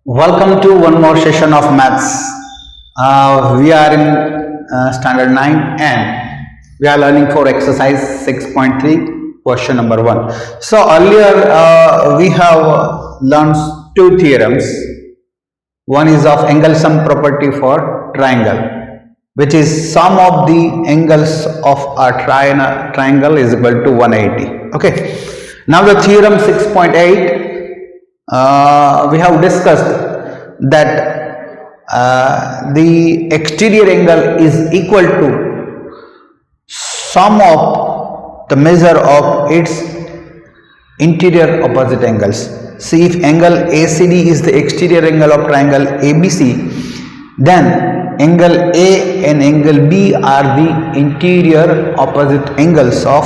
Welcome to one more session of maths. We are in standard 9 and we are learning for exercise 6.3 question number 1. So earlier we have learned two theorems. One is of angle sum property for triangle, which is sum of the angles of a triangle is equal to 180. Okay. Now the theorem 6.8, we have discussed that the exterior angle is equal to sum of the measure of its interior opposite angles. See, if angle ACD is the exterior angle of triangle ABC, then angle A and angle B are the interior opposite angles of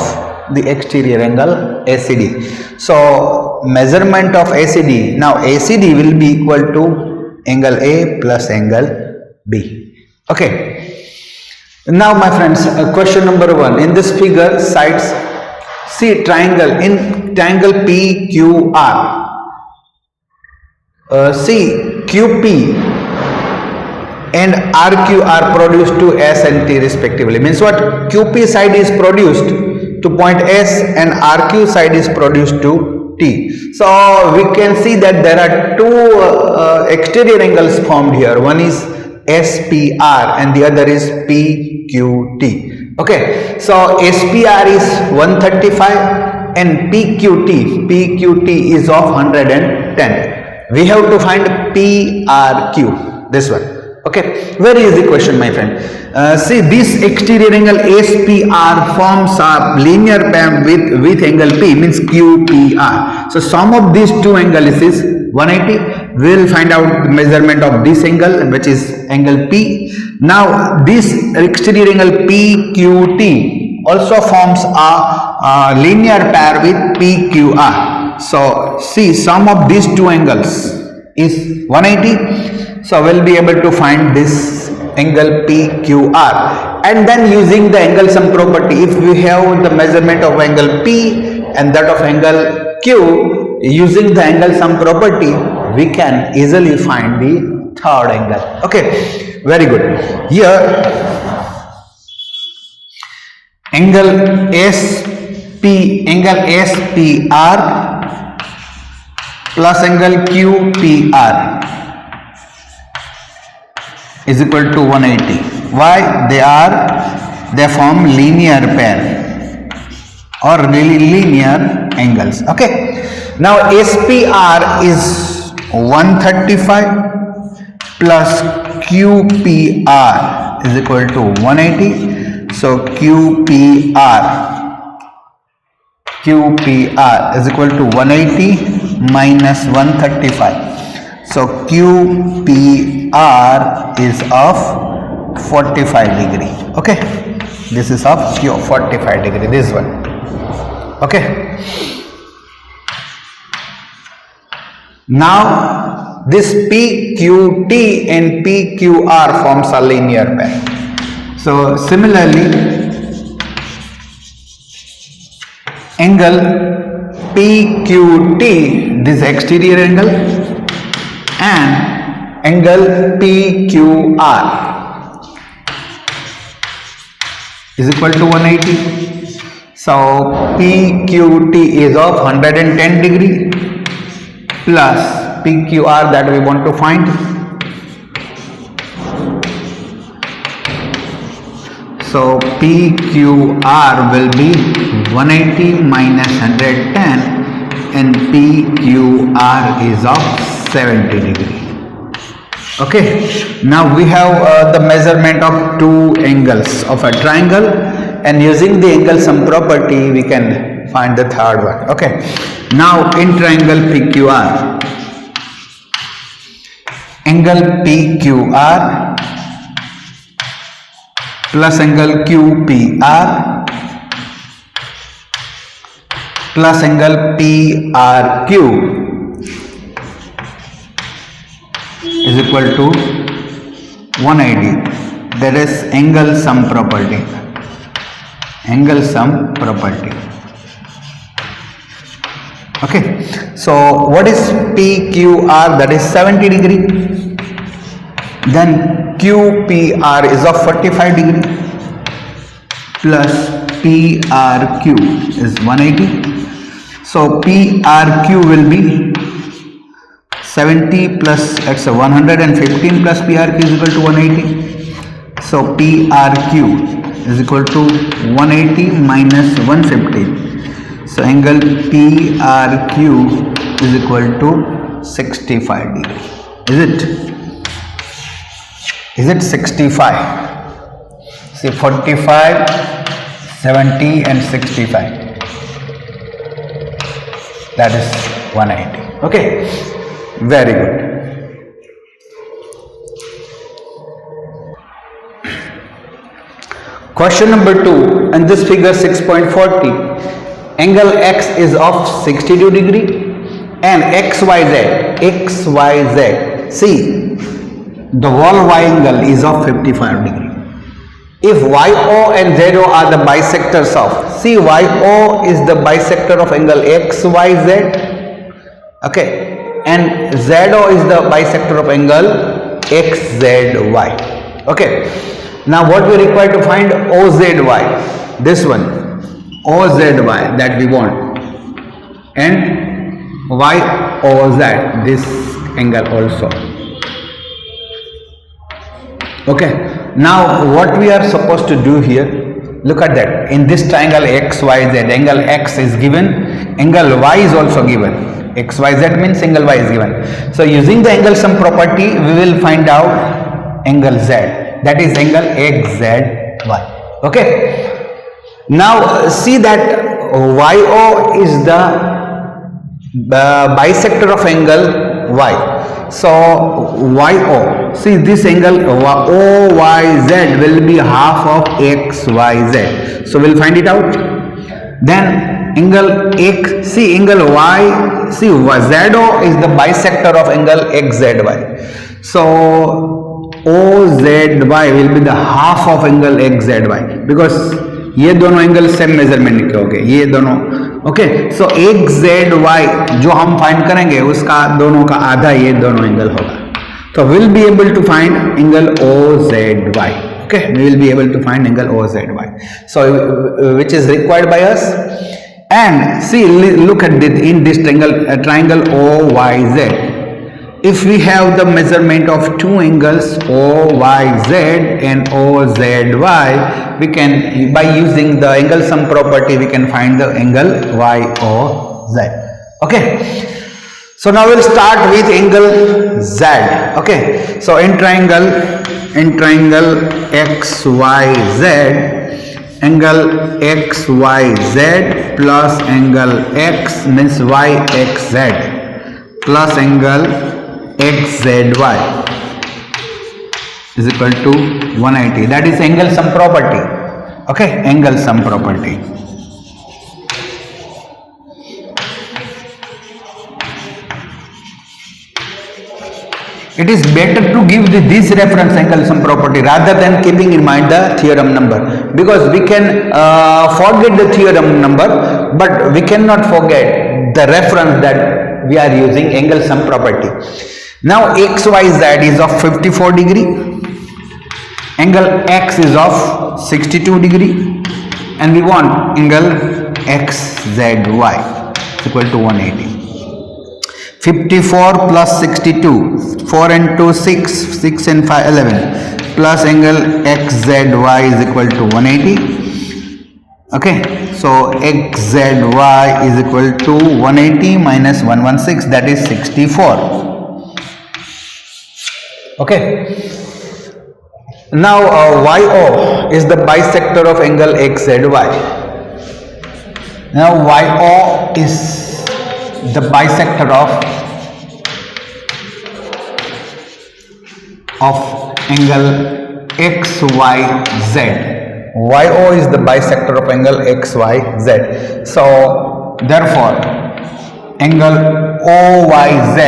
the exterior angle ACD. So measurement of ACD, now ACD will be equal to angle A plus angle B. Okay. Now my friends, question number 1. In this figure, sides, see triangle, in triangle PQR. See QP and RQ are produced to S and T respectively. Means what? QP side is produced to point S and RQ side is produced to T. So we can see that there are two exterior angles formed here. One is SPR and the other is PQT. Okay. So SPR is 135 and PQT is of 110. We have to find PRQ, this one. Okay, where is the question, my friend? See, this exterior angle SPR forms a linear pair with angle P, means QPR. So sum of these two angles is 180. We will find out the measurement of this angle, which is angle P. Now this exterior angle PQT also forms a linear pair with PQR. So see, sum of these two angles is 180. So we'll be able to find this angle PQR, and then using the angle sum property, if we have the measurement of angle P and that of angle Q, using the angle sum property we can easily find the third angle. Okay, very good. Here angle SPR plus angle QPR is equal to 180. Why? They form linear pair or linear angles. Okay. Now SPR is 135 plus QPR is equal to 180. So QPR is equal to 180 minus 135. So QPR is of 45 degree. Okay, this is of 45 degree, this one. Okay. Now this PQT and PQR forms a linear pair. So similarly, angle PQT, this exterior angle, and angle PQR is equal to 180. So PQT is of 110 degree plus PQR that we want to find. So PQR will be 180 minus 110 and PQR is of 70 degree. Okay, now we have the measurement of two angles of a triangle, and using the angle sum property we can find the third one. Okay, now in triangle PQR, angle PQR plus angle QPR plus angle PRQ is equal to 180. That is angle sum property. Angle sum property. Okay. So what is PQR? That is 70 degree. Then QPR is of 45 degree plus PRQ is 180. So PRQ will be 70 plus it's a 115 plus PRQ is equal to 180. So PRQ is equal to 180 minus 115. So angle PRQ is equal to 65 degree. Is it 65? See 45, 70 and 65. That is 180. Okay. Very good. Question number 2. In this figure 6.40, angle X is of 62 degree and XYZ. See, the wall Y angle is of 55 degree. If YO and ZO are the bisectors of, see YO is the bisector of angle XYZ. Okay. And ZO is the bisector of angle XZY. Okay. Now what we require to find OZY? This one. OZY that we want. And YOZ, this angle also. Okay. Now what we are supposed to do here, look at that. In this triangle XYZ, angle X is given, angle Y is also given. XYZ means angle Y is given. So using the angle sum property, we will find out angle Z. That is angle XZY. Okay. Now see that YO is the bisector of angle Y. So YO, see this angle OYZ will be half of XYZ. So we'll find it out. Then angle X, see angle Y, see ZO is the bisector of angle XZY. So OZY will be the half of angle XZY because ये दोनों angle same measurement के हो गए, ये दोनों. Okay. सो XZY जो हम find करेंगे उसका दोनों का आधा ये दोनों एंगल होगा. तो will be able to find angle OZY. Okay, we will be able to find angle OZY. So which is required by us. And see, look at this, in this triangle OYZ. If we have the measurement of two angles OYZ and OZY, we can, by using the angle sum property, we can find the angle YOZ. Okay. So now we'll start with angle Z. Okay. So in triangle XYZ, angle XYZ plus angle X means YXZ plus angle XZY is equal to 180. That is angle sum property. Okay, angle sum property. It is better to give this reference angle sum property rather than keeping in mind the theorem number, because we can forget the theorem number, but we cannot forget the reference that we are using, angle sum property. Now XYZ is of 54 degree, angle X is of 62 degree, and we want angle XZY equal to 180. 54 plus 62, 4 and 2 6, 6 and 5 11, plus angle XZY is equal to 180. Okay, so XZY is equal to 180 minus 116, that is 64. Okay. Now YO is the bisector of angle XZY. Now YO is the bisector of angle XYZ. YO is the bisector of angle XYZ. So therefore angle OYZ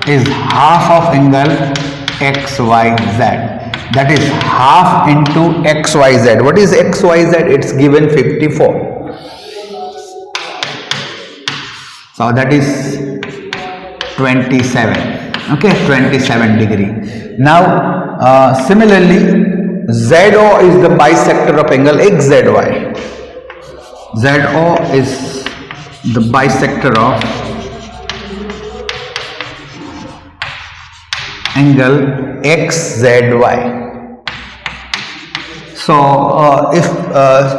is half of angle XYZ. That is half into XYZ. What is XYZ? It's given 54. So So that is 27. Okay, 27 degree. Now similarly, ZO is the bisector of angle XZY. ZO is the bisector of angle XZY. So if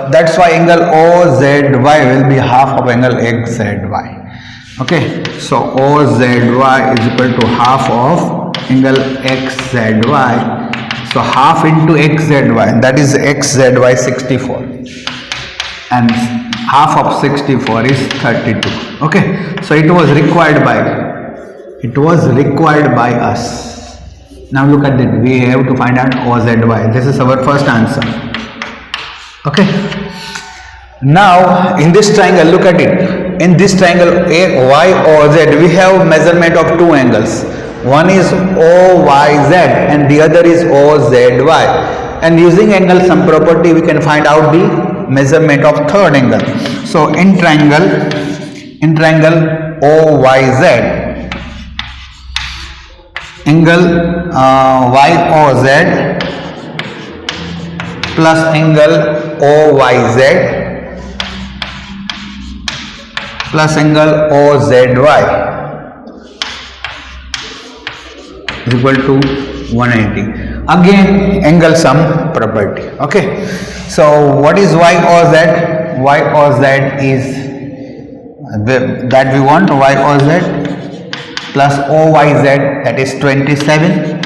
that's why angle OZY will be half of angle XZY. Okay, so OZY is equal to half of angle XZY. So half into XZY, that is XZY 64, and half of 64 is 32. Okay, so it was required by us. Now look at it, we have to find out OZY. This is our first answer. Okay, now in this triangle, look at it. In this triangle YOZ, we have measurement of two angles. One is OYZ and the other is OZY. And using angle sum property, we can find out the measurement of third angle. So in triangle OYZ, angle YOZ plus angle OYZ plus angle OZY is equal to 180. Again, angle sum property. Okay, so what is YOZ? YOZ is that we want YOZ plus OYZ, that is 27,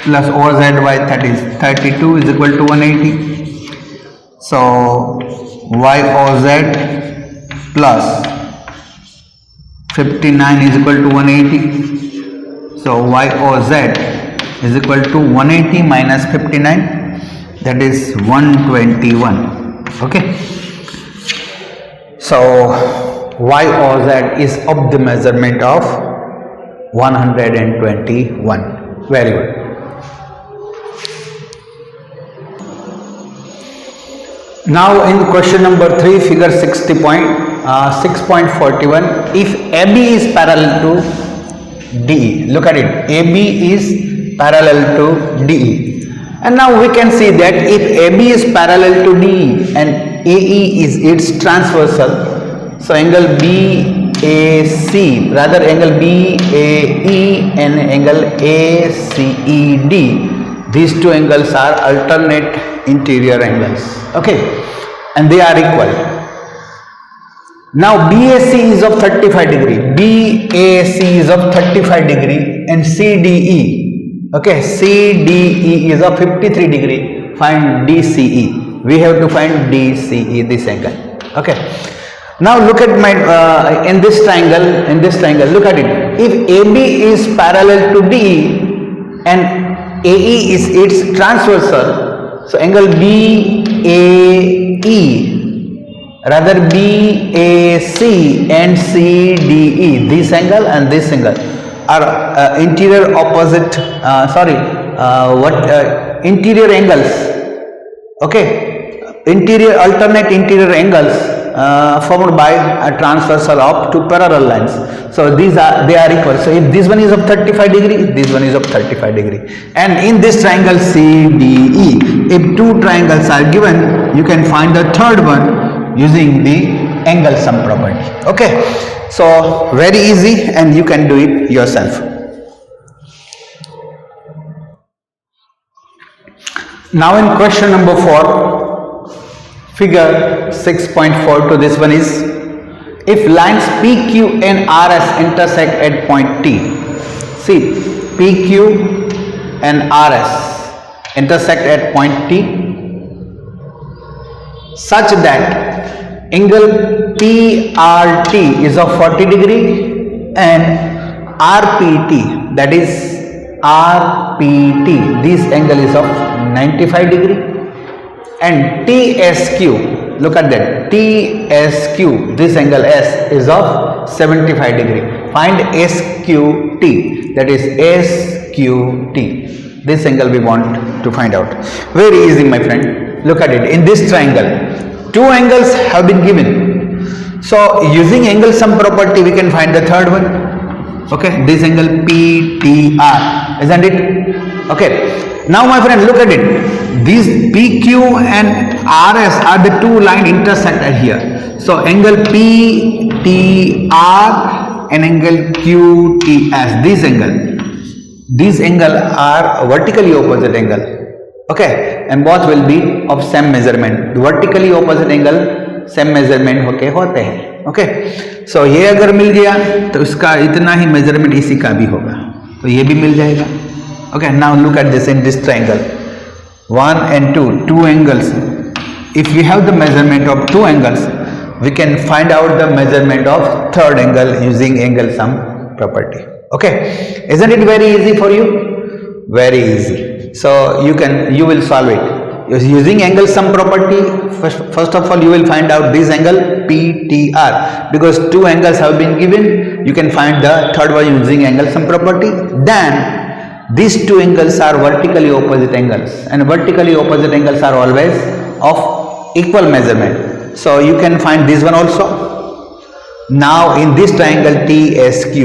plus OZY, that is 32, is equal to 180. So YOZ plus 59 is equal to 180. So YOZ is equal to 180 minus 59, that is 121. Okay, so YOZ is of the measurement of 121. Very good. Now in question number 3, figure 6.41, if AB is parallel to DE, look at it, AB is parallel to DE, and now we can see that if AB is parallel to DE and AE is its transversal, so angle BAC, rather angle BAE and angle ACED, these two angles are alternate interior angles. Okay, and they are equal. Now BAC is of 35 degree, BAC is of 35 degree, and CDE, okay, CDE is of 53 degree. Find DCE. We have to find DCE, this angle. Okay, now look at my in this triangle, look at it. If AB is parallel to DE and AE is its transversal, so angle BAE, rather BAC and CDE, this angle and this angle are interior opposite, interior angles. Okay, alternate interior angles formed by a transversal of two parallel lines. So they are equal. So if this one is of 35 degree, this one is of 35 degree. And in this triangle CDE, if two triangles are given, you can find the third one using the angle sum property. Okay, so very easy and you can do it yourself. Now in question number 4, figure 6.42, this one is, if lines PQ and RS intersect at point T, see PQ and RS intersect at point T such that angle PRT is of 40 degree and RPT, that is RPT, this angle is of 95 degree, and TSQ, look at that, TSQ, this angle S is of 75 degree. Find SQT, that is SQT, this angle we want to find out. Very easy, my friend. Look at it. In this triangle, two angles have been given. So using angle sum property we can find the third one. Okay, this angle PTR, isn't it? Okay, now my friend, look at it. These PQ and RS are the two line intersected here. So angle PTR and angle QTS, these angle are vertically opposite angle. Okay, and both will be of same measurement. Vertically opposite angle same measurement होते हैं. Okay, सो ये अगर मिल गया तो इसका इतना ही measurement इसी का भी होगा, तो ये भी मिल जाएगा. Okay, now look at this in this triangle 1 and 2, two angles. If we have the measurement of two angles, we can find out the measurement of third angle using angle sum property. Okay, isn't it very easy for you? Very easy. So you will solve it using angle sum property. First of all, you will find out this angle PTR, because two angles have been given. You can find the third one using angle sum property. Then these two angles are vertically opposite angles, and vertically opposite angles are always of equal measurement. So you can find this one also. Now in this triangle TSQ,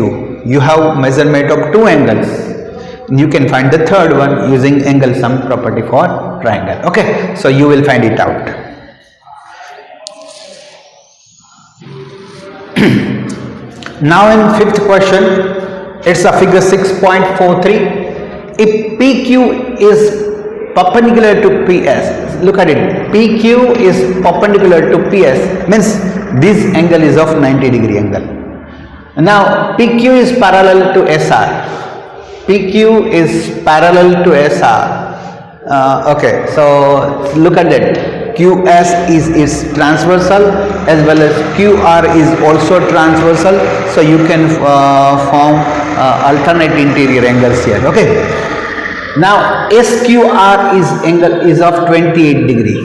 you have measurement of two angles. You can find the third one using angle sum property for triangle. Okay, so you will find it out. Now in fifth question, it's a figure 6.43. If PQ is perpendicular to PS, look at it, PQ is perpendicular to PS, means this angle is of 90-degree angle. Now PQ is parallel to SR. PQ is parallel to SR. Okay, so look at that. QS is transversal, as well as QR is also transversal. So you can form alternate interior angles here. Okay. Now SQR is of 28 degree.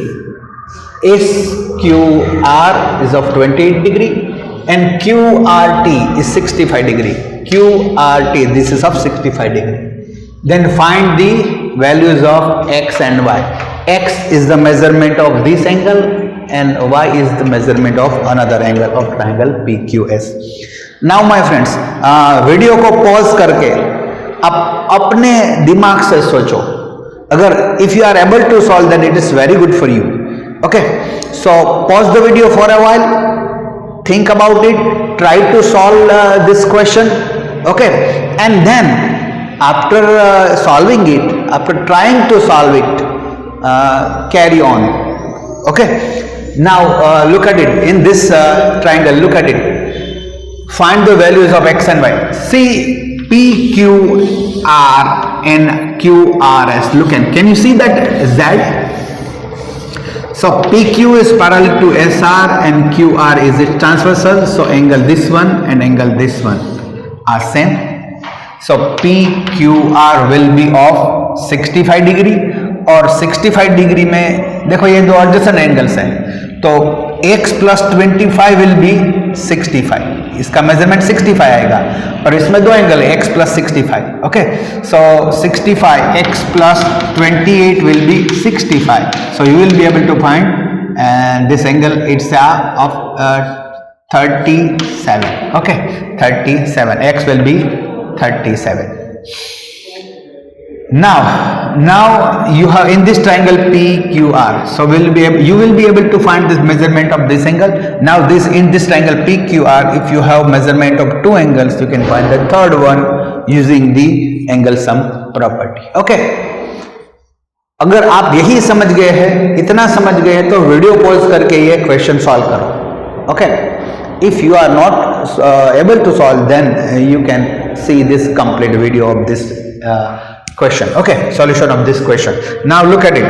SQR is of 28 degree, and QRT is 65 degree. QRT, this is of 65 degree. Then find the values of X and Y. X is the measurement of this angle, and Y is the measurement of another angle of triangle PQS. Now my friends, video को pause करके आप अपने दिमाग से सोचो. अगर if you are able to solve, then it is very good for you. Okay, so pause the video for a while, think about it, try to solve this question. Okay, and then after solving it, after trying to solve it, carry on. Okay, now look at it in this triangle. Look at it, find the values of X and Y. See PQR and QRS. Look at, can you see that Z? So PQ is parallel to SR and QR is transversal. So angle this one and angle this one are same. So PQR will be of 65 degree, और 65 degree में देखो ये दो adjacent angles हैं, तो x plus 25 will be 65. इसका measurement 65 आएगा, और इसमें दो एंगल है x plus 65. Okay, so 65 x plus 28 will be 65. So you will be able to find this angle. It's of 37. Okay, 37. X will be 37. Now you have in this triangle PQR. So you will be able to find this measurement of this angle. Now in this triangle PQR, if you have measurement of two angles, you can find the third one using the angle sum property. Okay. अगर आप यही समझ गए हैं, इतना समझ गए हैं, तो वीडियो पॉज करके ये क्वेश्चन सॉल्व करो. Okay, if you are not able to solve, then you can see this complete video of this question. Okay, solution of this question. Now look at it.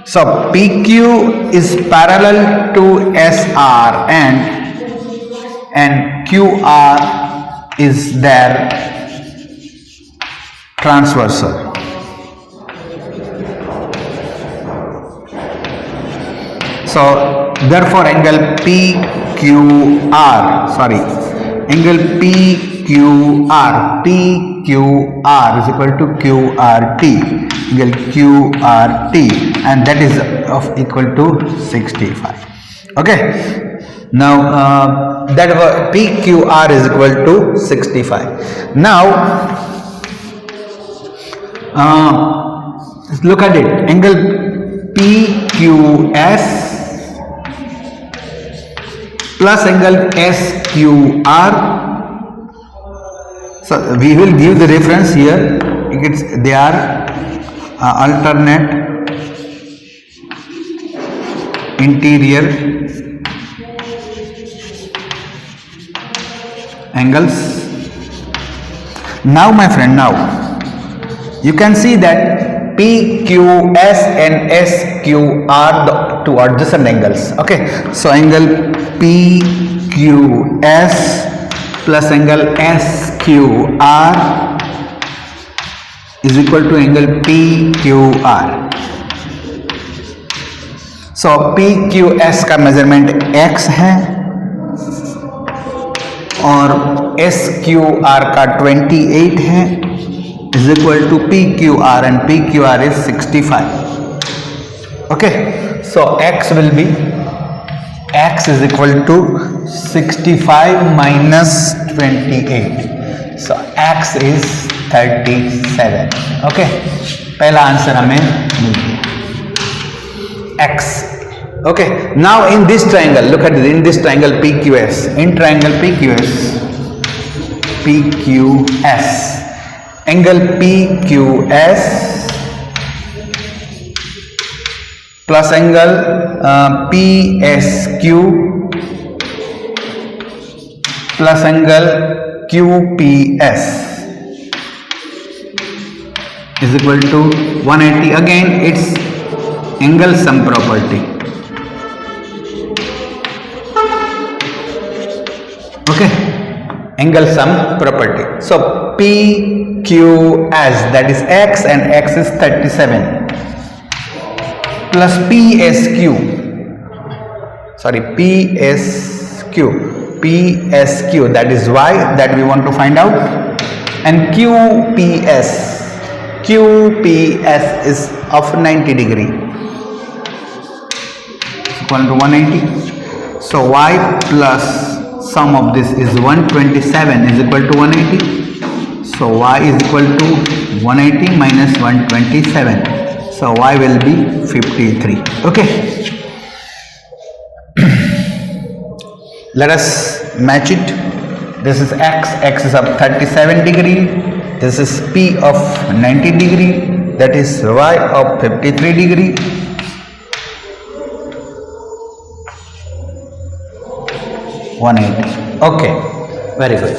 So PQ is parallel to SR and QR is their transversal. So therefore angle PQR is equal to QRT, angle QRT, and that is of equal to 65. Okay, Now that PQR is equal to 65. Now look at it, angle PQS plus angle SQR. So we will give the reference here. They are alternate interior angles. Now my friend, now you can see that PQS and SQ are the two adjacent angles. Okay, so angle PQS plus angle SQR is equal to angle PQR. So PQS का measurement x है और SQR का 28 है, is equal to PQR, and PQR is 65. Okay, so x is equal to 65 minus 28. So x is 37. Okay, पहला answer हमें मिल गया x. Okay, now in this triangle, look at it, in this triangle PQS, in triangle PQS, angle PQS plus angle PSQ plus angle QPS is equal to 180. Again, it's angle sum property. Okay, angle sum property. So PQS, that is x, and x is 37, plus PSQ, that is y, that we want to find out, and QPS is of 90 degree, equal to 180. So y plus sum of this is 127 is equal to 180. So y is equal to 180 minus 127. So y will be 53. Okay. Let us match it. This is x is of 37 degree. This is p of 90 degree. That is y of 53 degree. Okay, very good.